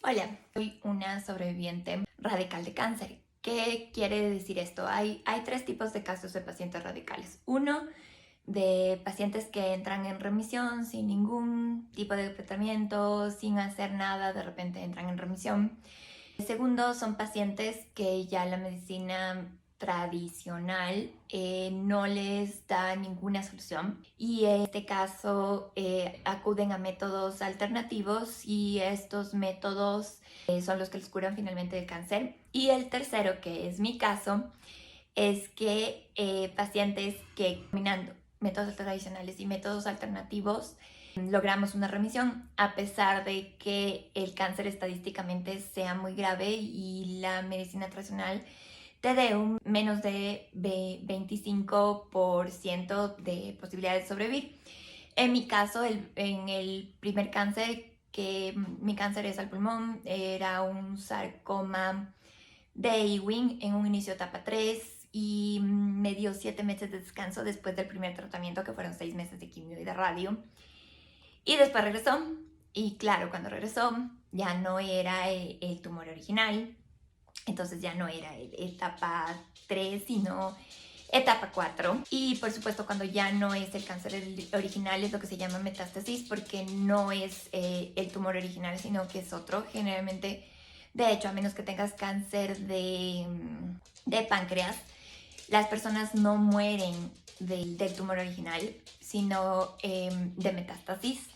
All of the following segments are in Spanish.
Hola, soy una sobreviviente radical de cáncer. ¿Qué quiere decir esto? Hay tres tipos de casos de pacientes radicales. Uno, de pacientes que entran en remisión sin ningún tipo de tratamiento, sin hacer nada, de repente entran en remisión. El segundo, son pacientes que ya la medicina tradicional no les da ninguna solución y en este caso acuden a métodos alternativos y estos métodos son los que les curan finalmente el cáncer. Y el tercero, que es mi caso, es que pacientes que combinando métodos tradicionales y métodos alternativos logramos una remisión a pesar de que el cáncer estadísticamente sea muy grave y la medicina tradicional te dé un menos de 25% de posibilidades de sobrevivir. En mi caso, en el primer cáncer, que mi cáncer es al pulmón, era un sarcoma de Ewing en un inicio etapa 3 y me dio 7 meses de descanso después del primer tratamiento, que fueron 6 meses de quimio y de radio. Y después regresó. Y claro, cuando regresó ya no era el tumor original. Entonces ya no era etapa 3, sino etapa 4. Y por supuesto, cuando ya no es el cáncer original, es lo que se llama metástasis, porque no es el tumor original, sino que es otro. Generalmente, de hecho, a menos que tengas cáncer de páncreas, las personas no mueren del tumor original, sino de metástasis.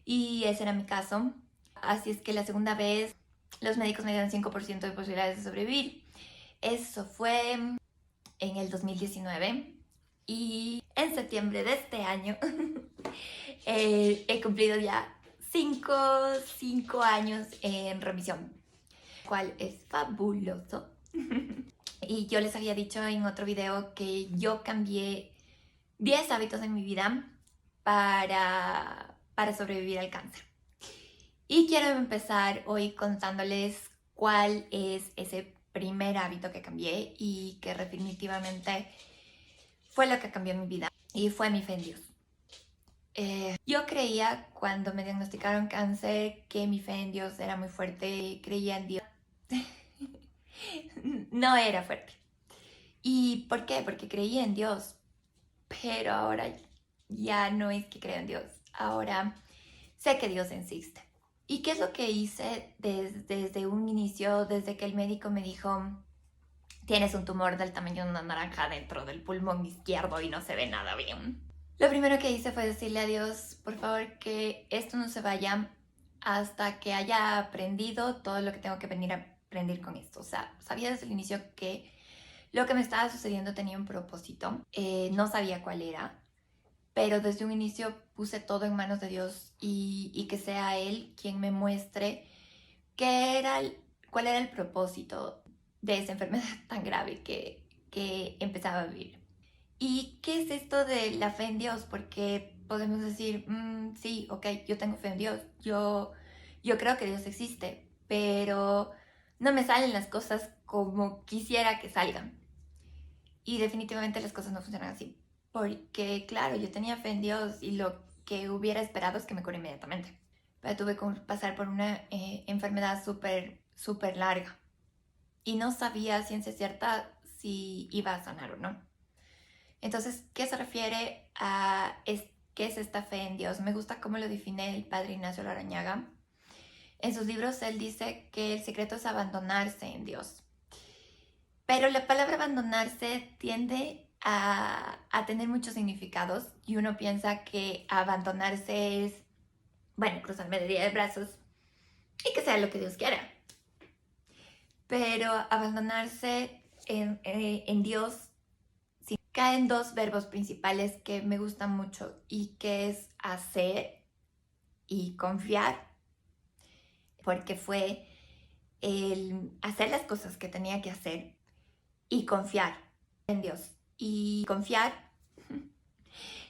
Y ese era mi caso. Así es que la segunda vez los médicos me dieron 5% de posibilidades de sobrevivir. Eso fue en el 2019 y en septiembre de este año he cumplido ya 5 años en remisión, cual es fabuloso. Y yo les había dicho en otro video que yo cambié 10 hábitos en mi vida para sobrevivir al cáncer. Y quiero empezar hoy contándoles cuál es ese primer hábito que cambié y que definitivamente fue lo que cambió mi vida y fue mi fe en Dios. Yo creía cuando me diagnosticaron cáncer que mi fe en Dios era muy fuerte, creía en Dios. No era fuerte. ¿Y por qué? Porque creía en Dios, pero ahora ya no es que creo en Dios, ahora sé que Dios existe. ¿Y qué es lo que hice desde un inicio, desde que el médico me dijo, tienes un tumor del tamaño de una naranja dentro del pulmón izquierdo y no se ve nada bien? Lo primero que hice fue decirle a Dios, por favor, que esto no se vaya hasta que haya aprendido todo lo que tengo que venir a aprender con esto. O sea, sabía desde el inicio que lo que me estaba sucediendo tenía un propósito, no sabía cuál era, pero desde un inicio puse todo en manos de Dios y que sea Él quien me muestre cuál era el propósito de esa enfermedad tan grave que empezaba a vivir. ¿Y qué es esto de la fe en Dios? Porque podemos decir, sí, ok, yo tengo fe en Dios, yo creo que Dios existe, pero no me salen las cosas como quisiera que salgan. Y definitivamente las cosas no funcionan así. Porque, claro, yo tenía fe en Dios y lo que hubiera esperado es que me cure inmediatamente. Pero tuve que pasar por una enfermedad súper larga. Y no sabía a ciencia cierta si iba a sanar o no. Entonces, ¿qué se refiere a qué es esta fe en Dios? Me gusta cómo lo define el padre Ignacio Larrañaga. En sus libros él dice que el secreto es abandonarse en Dios. Pero la palabra abandonarse tiende a tener muchos significados y uno piensa que abandonarse es, bueno, cruzarme de brazos y que sea lo que Dios quiera. Pero abandonarse en Dios sí, caen dos verbos principales que me gustan mucho y que es hacer y confiar, porque fue el hacer las cosas que tenía que hacer y confiar en Dios. Y confiar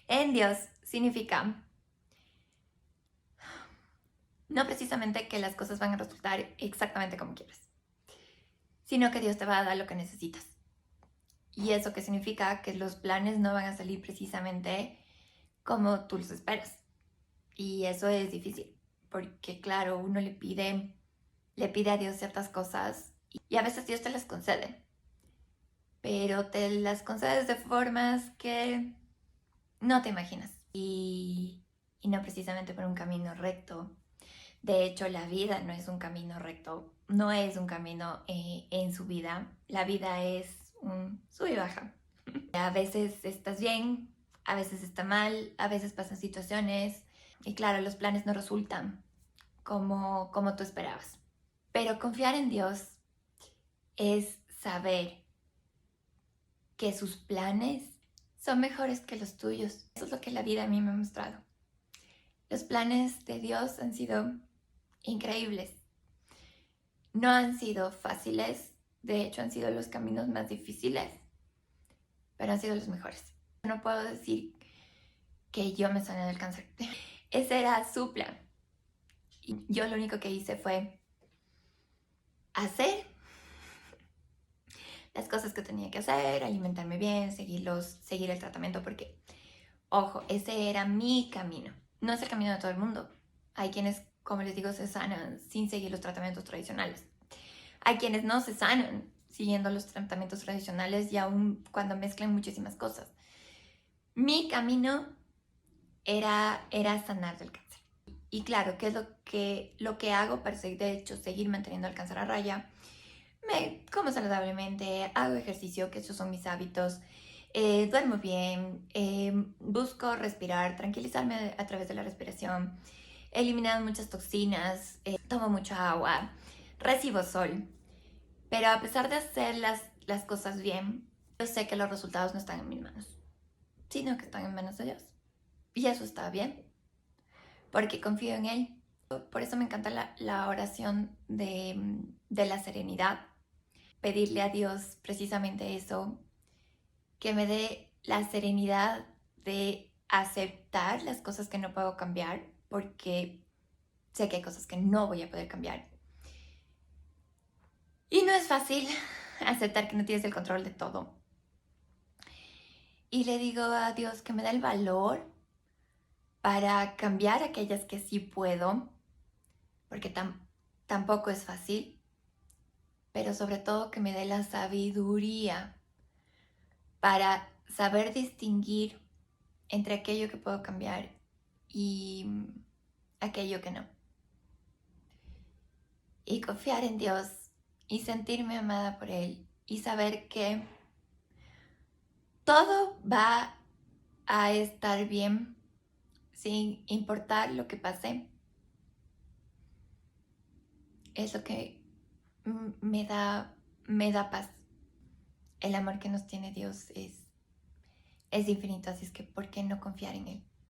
en Dios significa no precisamente que las cosas van a resultar exactamente como quieres, sino que Dios te va a dar lo que necesitas. ¿Y eso qué significa? Que los planes no van a salir precisamente como tú los esperas. Y eso es difícil, porque claro, uno le pide le pide a Dios ciertas cosas y a veces Dios te las concede, pero te las concedes de formas que no te imaginas y no precisamente por un camino recto. De hecho, la vida no es un camino recto, no es un camino en su vida. La vida es un sub y baja. A veces estás bien, a veces está mal, a veces pasan situaciones y claro, los planes no resultan como tú esperabas. Pero confiar en Dios es saber que sus planes son mejores que los tuyos. Eso es lo que la vida a mí me ha mostrado. Los planes de Dios han sido increíbles. No han sido fáciles, de hecho han sido los caminos más difíciles, pero han sido los mejores. No puedo decir que yo me sané del cáncer. Ese era su plan. Y yo lo único que hice fue hacer las cosas que tenía que hacer, alimentarme bien, seguir el tratamiento, porque, ojo, ese era mi camino. No es el camino de todo el mundo. Hay quienes, como les digo, se sanan sin seguir los tratamientos tradicionales. Hay quienes no se sanan siguiendo los tratamientos tradicionales y aún cuando mezclan muchísimas cosas. Mi camino era sanar del cáncer. Y claro, ¿qué es lo que hago para seguir, de hecho, seguir manteniendo el cáncer a raya? Me como saludablemente, hago ejercicio, que esos son mis hábitos, duermo bien, busco respirar, tranquilizarme a través de la respiración, he eliminado muchas toxinas, tomo mucha agua, recibo sol. Pero a pesar de hacer las cosas bien, yo sé que los resultados no están en mis manos, sino que están en manos de Dios. Y eso está bien, porque confío en Él. Por eso me encanta la oración de la serenidad. Pedirle a Dios precisamente eso, que me dé la serenidad de aceptar las cosas que no puedo cambiar, porque sé que hay cosas que no voy a poder cambiar. Y no es fácil aceptar que no tienes el control de todo. Y le digo a Dios que me dé el valor para cambiar aquellas que sí puedo, porque tampoco es fácil, pero sobre todo que me dé la sabiduría para saber distinguir entre aquello que puedo cambiar y aquello que no. Y confiar en Dios y sentirme amada por Él y saber que todo va a estar bien sin importar lo que pase. Es lo que me da paz. El amor que nos tiene Dios es infinito, así es que ¿por qué no confiar en Él?